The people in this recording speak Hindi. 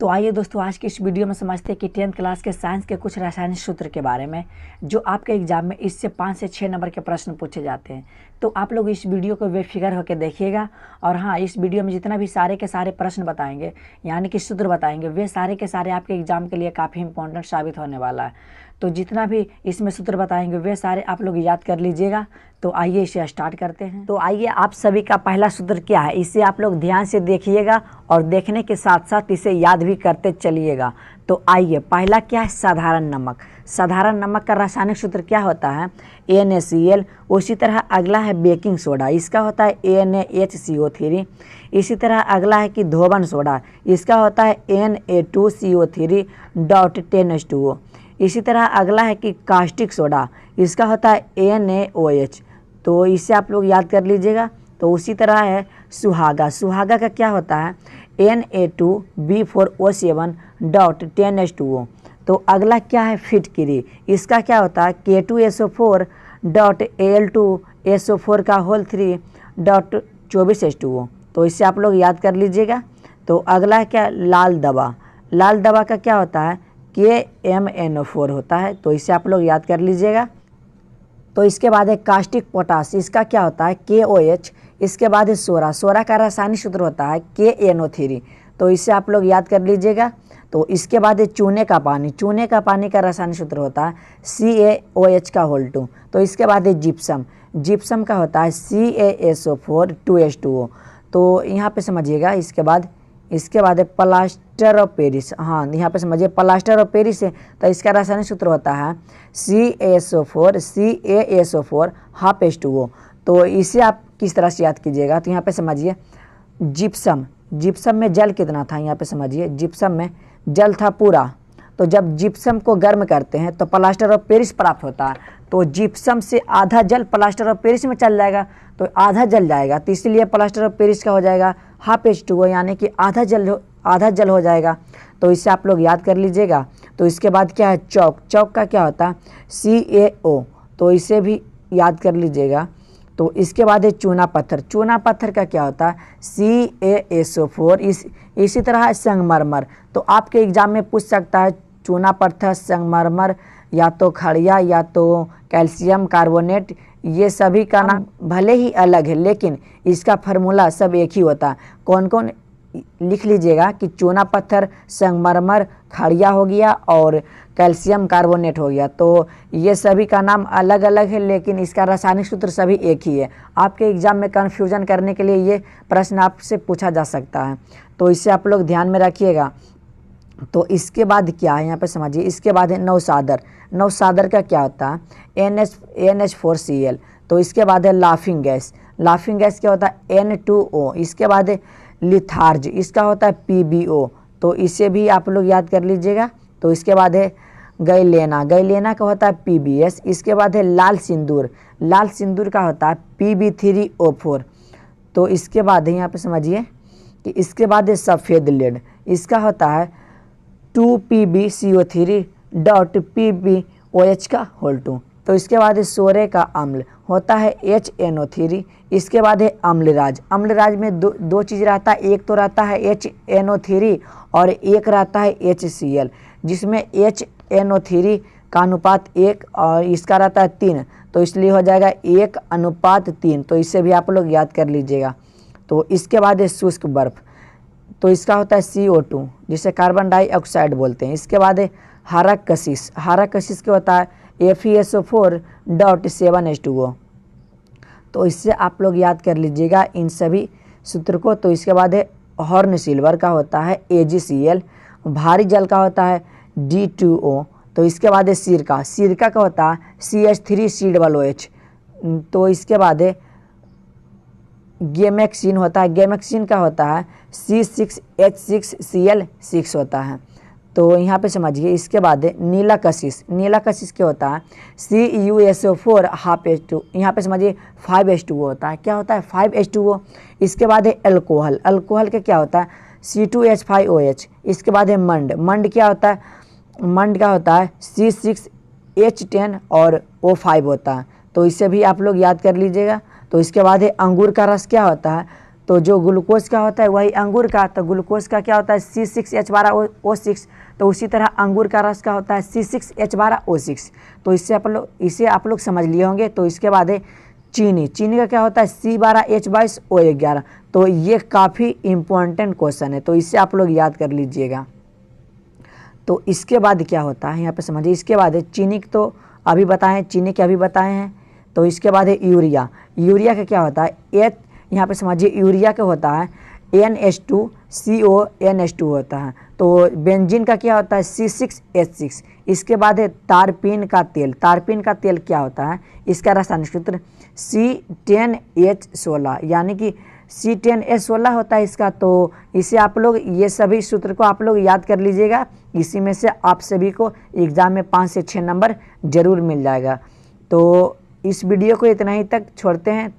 तो आइए दोस्तों, आज की इस वीडियो में समझते हैं कि 10th क्लास के साइंस के कुछ रासायनिक सूत्र के बारे में जो आपके एग्जाम में इससे 5 से 6 नंबर के प्रश्न पूछे जाते हैं। तो आप लोग इस वीडियो को बेफिक्र होकर देखिएगा। और हाँ, इस वीडियो में जितना भी सारे के सारे प्रश्न बताएंगे यानी कि सूत्र बताएंगे, वे सारे के सारे आपके एग्जाम के लिए काफ़ी इंपॉर्टेंट साबित होने वाला है। तो जितना भी इसमें सूत्र बताएंगे वे सारे आप लोग याद कर लीजिएगा। तो आइए इसे स्टार्ट करते हैं। तो आइए, आप सभी का पहला सूत्र क्या है इसे आप लोग ध्यान से देखिएगा और देखने के साथ साथ इसे याद भी करते चलिएगा। तो आइए, पहला क्या है? साधारण नमक। साधारण नमक का रासायनिक सूत्र क्या होता है? NaCl। उसी तरह अगला है बेकिंग सोडा, इसका होता है NaHCO3। इसी तरह अगला है कि धोबन सोडा, इसका होता है Na2CO3.10H2O। इसी तरह अगला है कि कास्टिक सोडा, इसका होता है NaOH। तो इसे आप लोग याद कर लीजिएगा। तो उसी तरह है सुहागा। सुहागा का क्या होता है? Na2B4O7.10H2O। तो अगला क्या है? फिटकिरी, इसका क्या होता है? K2SO4.Al2SO4 तो इसे आप लोग याद कर लीजिएगा। तो अगला है क्या? लाल दवा। लाल दवा का क्या होता है? KMNO4 होता है। तो इसे आप लोग याद कर लीजिएगा। तो इसके बाद है कास्टिक पोटास, इसका क्या होता है? KOH। इसके बाद है सोरा। सोरा का रासायनिक सूत्र होता है KNO3। तो इसे आप लोग याद कर लीजिएगा। तो इसके बाद है चूने का पानी। चूने का पानी का रासायनिक सूत्र होता है CaOH2। तो इसके बाद है जिप्सम। जिप्सम का होता है CaSO4 तो यहाँ पे समझिएगा। इसके बाद है प्लास्टर ऑफ पेरिस। हाँ, यहाँ पे समझिए, प्लास्टर ऑफ पेरिस है तो इसका रासायनिक सूत्र होता है CaSO4 तो इसे आप किस तरह से याद कीजिएगा? तो यहाँ पे समझिए, जिप्सम में जल कितना था? यहाँ पे समझिए, जिप्सम में जल था पूरा। तो जब जिप्सम को गर्म करते हैं तो प्लास्टर ऑफ पेरिस प्राप्त होता है। तो जिप्सम से आधा जल प्लास्टर ऑफ पेरिस में चल जाएगा, तो आधा जल जाएगा। तो इसलिए प्लास्टर ऑफ पेरिस का हो जाएगा H2O, यानी कि आधा जल हो जाएगा। तो इसे आप लोग याद कर लीजिएगा। तो इसके बाद क्या है? चौक। चौक का क्या होता है? CaO। तो इसे भी याद कर लीजिएगा। तो इसके बाद है चूना पत्थर। चूना पत्थर का क्या होता है? CaSO4। इसी तरह संगमरमर। तो आपके एग्जाम में पूछ सकता है चूना पत्थर, संगमरमर, या तो खड़िया, या तो कैल्शियम कार्बोनेट। ये सभी का नाम भले ही अलग है लेकिन इसका फार्मूला सब एक ही होता है। कौन कौन लिख लीजिएगा कि चूना पत्थर, संगमरमर, खड़िया हो गया और कैल्शियम कार्बोनेट हो गया। तो ये सभी का नाम अलग अलग है लेकिन इसका रासायनिक सूत्र सभी एक ही है। आपके एग्जाम में कन्फ्यूजन करने के लिए ये प्रश्न आपसे पूछा जा सकता है। तो इसे आप लोग ध्यान में रखिएगा। तो इसके बाद क्या है? यहाँ पे समझिए, इसके बाद है नौसादर। नौसादर का क्या होता है? NH4Cl। तो इसके बाद है लाफिंग गैस। लाफिंग गैस क्या होता है? N2O। इसके बाद है लिथार्ज, इसका होता है PbO। तो इसे भी आप लोग याद कर लीजिएगा। तो इसके बाद है गैलेना। गैलेना का होता है PbS। इसके बाद है लाल सिंदूर। लाल सिंदूर का होता है Pb3O4। तो इसके बाद है, यहाँ पे समझिए कि इसके बाद है सफ़ेद लेड। इसका होता है 2PbCO3.PbOH2। तो इसके बाद है सोरे का अम्ल, होता है HNO3। इसके बाद है अम्लराज। अम्लराज में दो चीज़ रहता है, एक तो रहता है HNO3 और एक रहता है HCl, जिसमें HNO3 का अनुपात 1 और इसका रहता है 3। तो इसलिए हो जाएगा 1:3। तो इसे भी आप लोग याद कर लीजिएगा। तो इसके बाद है शुष्क बर्फ़। तो इसका होता है CO2, जिसे कार्बन डाइऑक्साइड बोलते हैं। इसके बाद है हरा कशिश। हरा कशिश क्या होता है? FeSO4.7H2O। तो इससे आप लोग याद कर लीजिएगा इन सभी सूत्र को। तो इसके बाद है हॉर्न सिल्वर का होता है AgCl। भारी जल का होता है D2O। तो इसके बाद है सिरका। सिरका का होता है CH3COOH। तो इसके बाद है गेमेक्सिन होता है। गेमेक्सिन का होता है C6H6Cl6 होता है। तो यहाँ पे समझिए। इसके बाद है नीला कशिश। नीला कशिश क्या होता है? CuSO4 यहाँ पे समझिए 5H2O होता है। क्या होता है? 5H2O। इसके बाद है अल्कोहल। अल्कोहल का क्या होता है? C2H5OH। इसके बाद है मंड। मंड क्या होता है? मंड का होता है C6H10 और O5 होता है। तो इसे भी आप लोग याद कर लीजिएगा। तो इसके बाद है अंगूर का रस। क्या होता है? तो जो ग्लूकोज का होता है वही अंगूर का, तो ग्लूकोज का क्या होता है C6H12O6, तो उसी तरह अंगूर का रस का होता है C6H12O6। तो इसे आप लोग समझ लिए होंगे। तो इसके बाद है चीनी, चीनी का क्या होता है C12H22O11। तो ये काफ़ी इम्पोर्टेंट क्वेश्चन है, तो इसे आप लोग याद कर लीजिएगा। तो इसके बाद क्या होता है यहाँ पे समझिए, इसके बाद है चीनी तो अभी बताएं, चीनी के अभी बताए हैं। तो इसके बाद है यूरिया, यूरिया का क्या होता है यहाँ पे समझिए यूरिया का होता है NH2CONH2 होता है। तो बेंजीन का क्या होता है C6H6। इसके बाद है तारपीन का तेल, तारपीन का तेल क्या होता है, इसका रासायनिक सूत्र C10H16, यानी कि C10H16 होता है इसका। तो इसे आप लोग ये सभी सूत्र को आप लोग याद कर लीजिएगा, इसी में से आप सभी को एग्ज़ाम में 5 से 6 नंबर जरूर मिल जाएगा। तो इस वीडियो को इतना ही तक छोड़ते हैं।